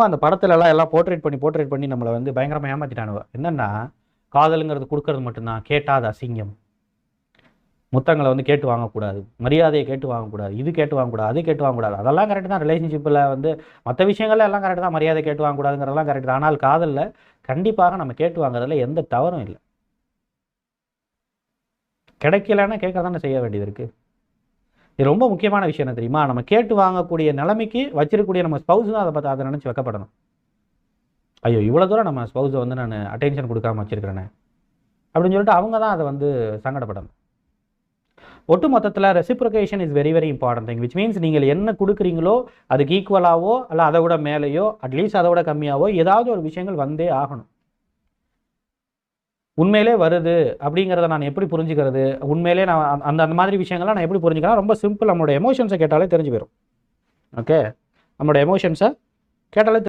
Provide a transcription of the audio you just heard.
சும்மா அந்த படத்துலலாம் எல்லாம் போர்ட்ரேட் பண்ணி நம்மளை வந்து பயங்கரமாக ஏமாற்றிட்டானுவ. என்னென்னா காதலுங்கிறது கொடுக்கறது மட்டும்தான், கேட்டால் அது அசிங்கம், முத்தங்களை வந்து கேட்டு வாங்கக்கூடாது, மரியாதையை கேட்டு வாங்கக்கூடாது, இது கேட்டு வாங்கக்கூடாது, அது கேட்டு வாங்கக்கூடாது. அதெல்லாம் கரெக்டு தான். ரிலேஷன்ஷிப்பில் வந்து மற்ற விஷயங்கள்ல எல்லாம் கரெக்டு தான். மரியாதை கேட்டு வாங்கக்கூடாதுங்கிறதெல்லாம் கரெக்டு தான். ஆனால் காதலில் கண்டிப்பாக நம்ம கேட்டு வாங்குறதுல எந்த தவறும் இல்லை. கிடைக்கலன்னா கேட்க தானே செய்ய வேண்டியது இருக்குது. இது ரொம்ப முக்கியமான விஷயம் என்ன தெரியுமா? நம்ம கேட்டு வாங்கக்கூடிய நிலைமைக்கு வச்சிருக்கக்கூடிய நம்ம ஸ்பவுஸ் தான் அதை நினச்சி வைக்கப்படணும். ஐயோ இவ்வளோ தூரம் நம்ம ஸ்பவுஸை வந்து நான் அட்டென்ஷன் கொடுக்காம வச்சிருக்கிறேனே அப்படின்னு சொல்லிட்டு அவங்க தான் அதை வந்து சங்கடப்படணும். ஒட்டு மொத்தத்தில் reciprocation is very very important thing. Which means நீங்கள் என்ன கொடுக்குறீங்களோ அதுக்கு ஈக்குவலாகவோ இல்லை அதை விட மேலேயோ அட்லீஸ்ட் அதை விட கம்மியாகவோ ஏதாவது ஒரு விஷயங்கள் வந்தே ஆகணும். உண்மையிலே வருது அப்படிங்கிறத நான் எப்படி புரிஞ்சுக்கிறது, உண்மையிலே நான் அந்த அந்த மாதிரி விஷயங்கள்லாம் நான் எப்படி புரிஞ்சுக்கிறேன்? ரொம்ப சிம்பிள். நம்மளோட எமோஷன்ஸை கேட்டாலே தெரிஞ்சு போயிடும். ஓகே, நம்மளோட எமோஷன்ஸை கேட்டாலே